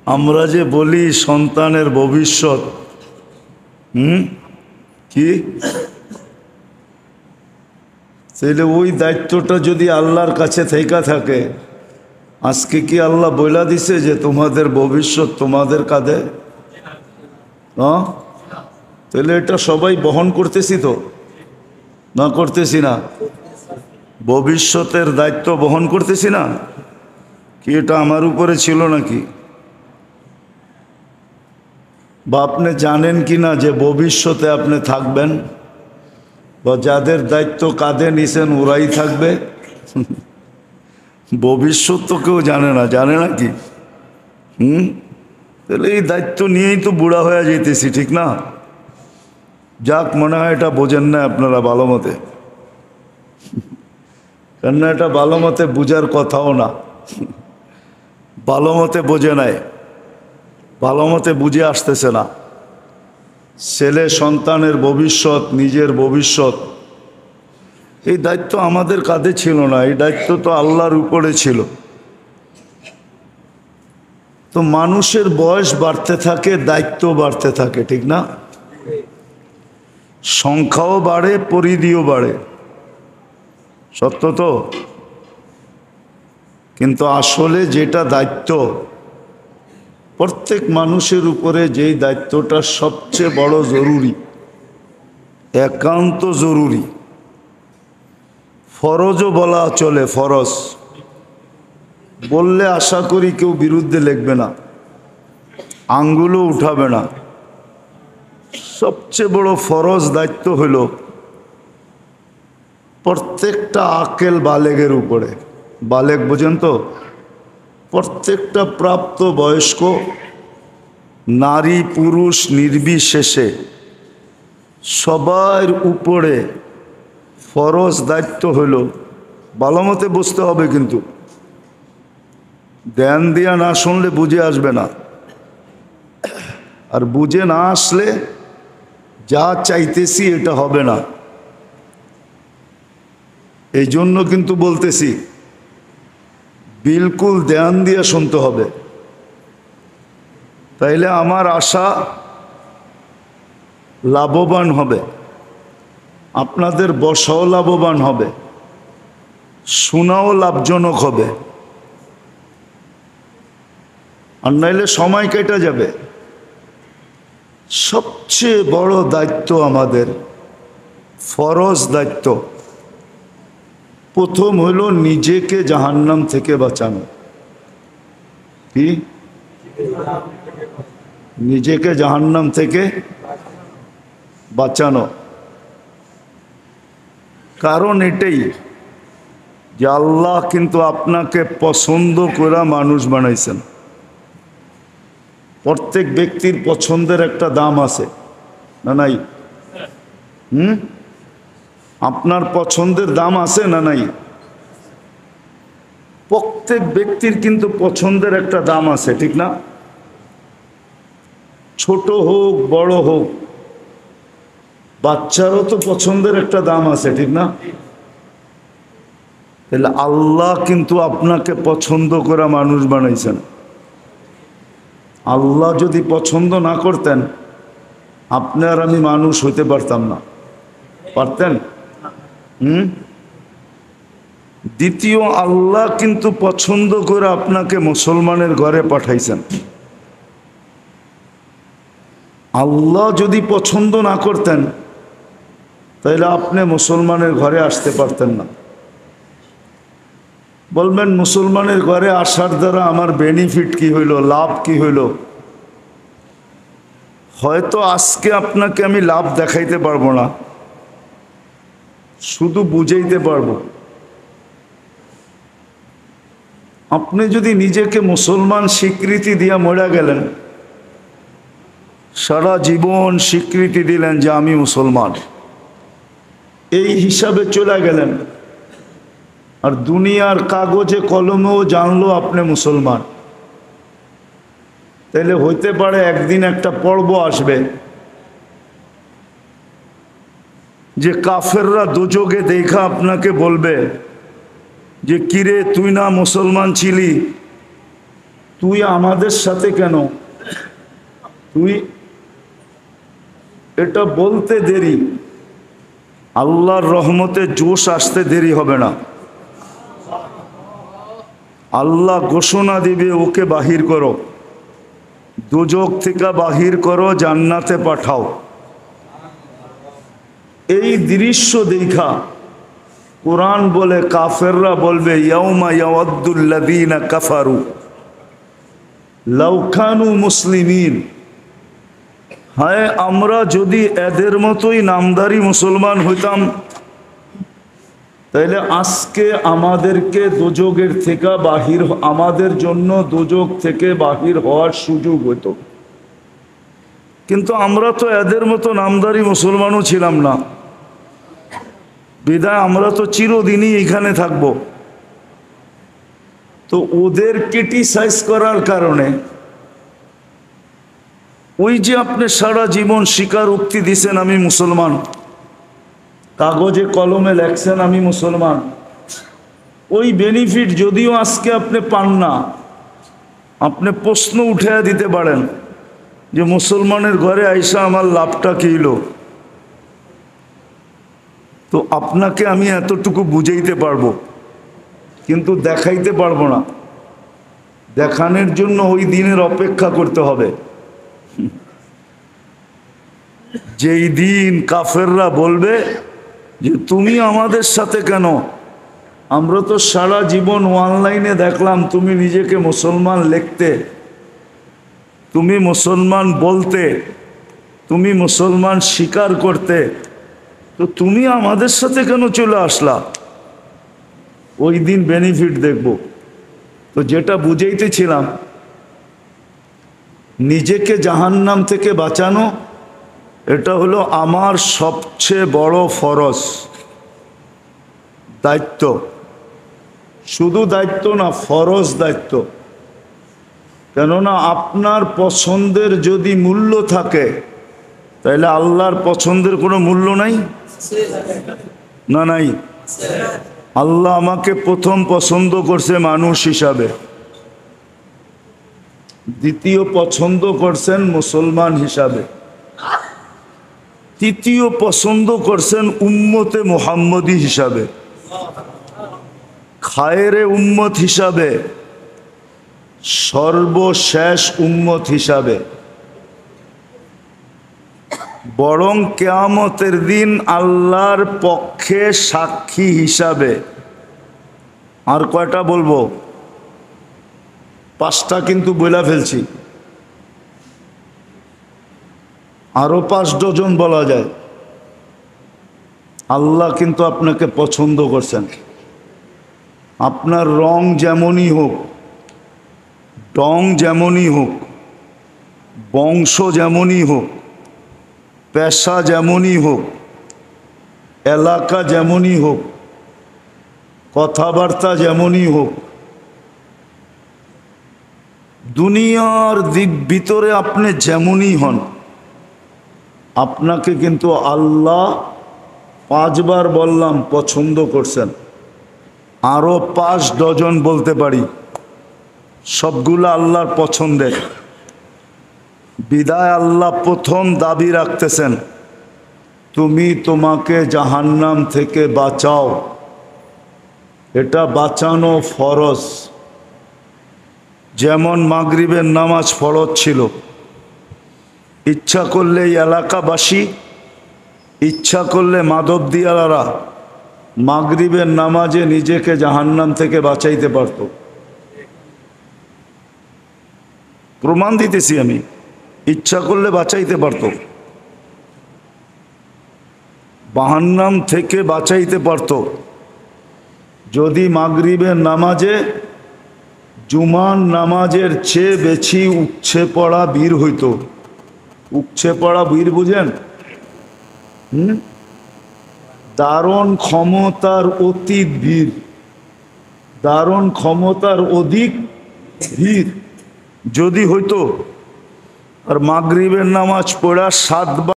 আমরা যে বলি সন্তানের ভবিষ্যৎ, কি তাহলে ওই দায়িত্বটা যদি আল্লাহর কাছে থেকে থাকে, আজকে কি আল্লাহ বইলা দিছে যে তোমাদের ভবিষ্যৎ তোমাদের কাঁধে? হ্যাঁ, তাহলে এটা সবাই বহন করতেছি তো, না করতেছি না? ভবিষ্যতের দায়িত্ব বহন করতেছি না কি? এটা আমার উপরে ছিল নাকি? বা আপনি জানেন কি না যে ভবিষ্যতে আপনি থাকবেন, বা যাদের দায়িত্ব কাঁধে নিছেন ওরাই থাকবে? ভবিষ্যৎ তো কেউ জানে না, জানে না কি? তাহলে এই দায়িত্ব নিয়েই তো বুড়া হয়ে যেতেছি, ঠিক না? যাক, মনে হয় এটা বোঝেন না আপনারা ভালো মতে, কেননা এটা ভালো মতে বুঝার কথাও না। ভালো মতে বোঝে নাই, ভালো মতে বুঝে আসতেছে না। ছেলে সন্তানের ভবিষ্যৎ, নিজের ভবিষ্যৎ, এই দায়িত্ব আমাদের কাঁধে ছিল না, এই দায়িত্ব তো আল্লাহর উপরে ছিল। তো মানুষের বয়স বাড়তে থাকে, দায়িত্ব বাড়তে থাকে, ঠিক না? সংখ্যাও বাড়ে, পরিধিও বাড়ে, সত্য তো? কিন্তু আসলে যেটা দায়িত্ব, প্রত্যেক মানুষের উপরে যেই দায়িত্বটা সবচেয়ে বড় জরুরি, একান্ত জরুরি, ফরজও বলা চলে, ফরজ বললে আশা করি কেউ বিরুদ্ধে লিখবে না, আঙ্গুলও উঠাবে না। সবচেয়ে বড় ফরজ দায়িত্ব হলো প্রত্যেকটা আকেল বালেগের উপরে। বালেগ বোঝেন তো? প্রত্যেকটা প্রাপ্ত বয়স্ক নারী পুরুষ নির্বিশেষে সবার উপরে ফরজ দায়িত্ব হলো, ভালো মতে বুঝতে হবে কিন্তু, ধ্যান দিয়া না শুনলে বুঝে আসবে না। আর বুঝে না আসলে যা চাইতেছি এটা হবে না। এই জন্য কিন্তু বলতেছি, বিলকুল ধ্যান দিয়ে শুনতে হবে, তাইলে আমার আশা লাভবান হবে, আপনাদের বসাও লাভবান হবে, শোনাও লাভজনক হবে। আর নাইলে সময় কেটে যাবে। সবচেয়ে বড় দায়িত্ব আমাদের, ফরজ দায়িত্ব, প্রথম হলো নিজেকে জাহান্নাম থেকে বাঁচানো। কি? নিজেকে জাহান্নাম থেকে বাঁচানো। কারণ এটাই যে আল্লাহ কিন্তু আপনাকে পছন্দ করে মানুষ বানাইছেন। প্রত্যেক ব্যক্তির পছন্দের একটা দাম আছে না নাই? আপনার পছন্দের দাম আছে না নাই? প্রত্যেক ব্যক্তির কিন্তু পছন্দের একটা দাম আছে, ঠিক না? ছোট হোক বড় হোক, বাচ্চারও তো পছন্দের একটা দাম আছে, ঠিক না? তাহলে আল্লাহ কিন্তু আপনাকে পছন্দ করে মানুষ বানাইছেন। আল্লাহ যদি পছন্দ না করতেন, আপনি আর আমি মানুষ হইতে পারতাম না। পারতেন? দ্বিতীয়, আল্লাহ কিন্তু পছন্দ করে আপনাকে মুসলমানের ঘরে পাঠাইছেন। আল্লাহ যদি পছন্দ না করতেন, তাহলে আপনি মুসলমানের ঘরে আসতে পারতেন না। বলবেন, মুসলমানের ঘরে আসার দ্বারা আমার বেনিফিট কি হইল, লাভ কি হইল? হয়তো আজকে আপনাকে আমি লাভ দেখাইতে পারবো না, শুধু বুঝাইতে পারবো। আপনি যদি নিজেকে মুসলমান স্বীকৃতি দিয়া মরে গেলেন, সারা জীবন স্বীকৃতি দিলেন যে আমি মুসলমান, এই হিসাবে চলে গেলেন, আর দুনিয়ার কাগজে কলমেও জানলো আপনি মুসলমান, তাহলে হইতে পারে একদিন একটা পর্ব আসবে যে কাফেররা দোজখে দেখা আপনাকে বলবে যে কিরে, তুই না মুসলমান ছিলি, তুই আমাদের সাথে কেন? তুই এটা বলতে দেরি, আল্লাহর রহমতে জোশ আসতে দেরি হবে না। আল্লাহ ঘোষণা দিবে, ওকে বাহির করো, দোজখ থেকে বাহির করো, জান্নাতে পাঠাও। এই দৃশ্য দেখা কোরআন বলে, কাফেররা বলবে, ইয়াউমা ইয়াওয়াদ্দুল্লাযীনা কাফারু লাউ কানু মুসলিমিন। হায়, আমরা যদি এদের মতোই নামদারি মুসলমান হইতাম, তাইলে আজকে আমাদেরকে দোজখের থেকে বাহির, আমাদের জন্য দোজখ থেকে বাহির হওয়ার সুযোগ হতো। কিন্তু আমরা তো এদের মতো নামদারি মুসলমানও ছিলাম না, বিধায় আমরা তো চিরদিনই এখানে থাকব। তো ওদের ক্রিটিসাইজ করার কারণে, ওই যে আপনি সারা জীবন স্বীকারোক্তি দিছেন আমি মুসলমান, কাগজে কলমে লেখছেন আমি মুসলমান, ওই বেনিফিট যদিও আজকে আপনি পান না, আপনি প্রশ্ন উঠে দিতে পারেন যে মুসলমানের ঘরে আইসা আমার লাভটা কি হলো। তো আপনাকে আমি এতটুকু বুঝাইতে পারবো, কিন্তু দেখাইতে পারবো না। দেখানোর জন্য ওই দিনের অপেক্ষা করতে হবে, যেই দিন কাফেররা বলবে যে তুমি আমাদের সাথে কেন? আমরা তো সারা জীবন অনলাইনে দেখলাম তুমি নিজেকে মুসলমান লিখতে, তুমি মুসলমান বলতে, তুমি মুসলমান স্বীকার করতে, তো তুমি আমাদের সাথে কেন চলে আসলা? ওই দিন বেনিফিট দেখব। তো যেটা বুঝাইতেছিলাম, নিজেকে জাহান্নাম থেকে বাঁচানো, এটা হলো আমার সবচেয়ে বড় ফরজ, দায়িত্ব। শুধু দায়িত্ব না, ফরজ দায়িত্ব। কেননা আপনার পছন্দের যদি মূল্য থাকে, তাহলে আল্লাহর পছন্দের কোনো মূল্য নাই না? নাই। আল্লাহ আমাকে প্রথম পছন্দ করছে মানুষ হিসাবে, দ্বিতীয় পছন্দ করছেন মুসলমান হিসাবে, তৃতীয় পছন্দ করছেন উম্মতে মুহাম্মদী হিসাবে, খায়েরে উম্মত হিসাবে, সর্বশেষ উম্মত হিসাবে, বরং কিয়ামতের দিন আল্লাহর পক্ষে সাক্ষী হিসাবে। আর কয়টা বলবো? 5টা কিন্তু বইলা ফেলছি, আরো 5 ডজন বলা যায়। আল্লাহ কিন্তু আপনাকে পছন্দ করছেন, আপনার রং যেমনই হোক, ডং যেমনই হোক, বংশ যেমনই হোক, পেশা যেমনই হোক, এলাকা যেমনই হোক, কথাবার্তা যেমনই হোক, দুনিয়ার দিক ভিতরে আপনি যেমনই হন, আপনাকে কিন্তু আল্লাহ 5 বার বললাম পছন্দ করছেন। আরো 5 ডজন বলতে পারি, সবগুলো আল্লাহর পছন্দের। বিদায় আল্লাহ প্রথম দাবি রাখতেছেন, তুমি তোমাকে জাহান্নাম থেকে বাঁচাও। এটা বাঁচানো ফরজ। যেমন মাগরিবের নামাজ ফরজ ছিল, ইচ্ছা করলে এই এলাকাবাসী, ইচ্ছা করলে মাধবদিয়ালারা মাগরিবের নামাজে নিজেকে জাহান্নাম থেকে বাঁচাইতে পারত। প্রমাণ দিতেছি আমি, ইচ্ছা করলে বাঁচাইতে পারত, জাহান্নাম থেকে বাঁচাইতে পারত। যদি মাগরিবের নামাজে জুমার নামাজের চেয়ে বেশি উপচে পড়া ভিড় হইতো। উপচে পড়া ভিড় বুঝেন? দারুণ ক্ষমতার অতীত ভিড়, দারুণ ক্ষমতার অধিক ভিড় যদি হইতো, আর মাগরিবের নামাজ পড়া 7 বার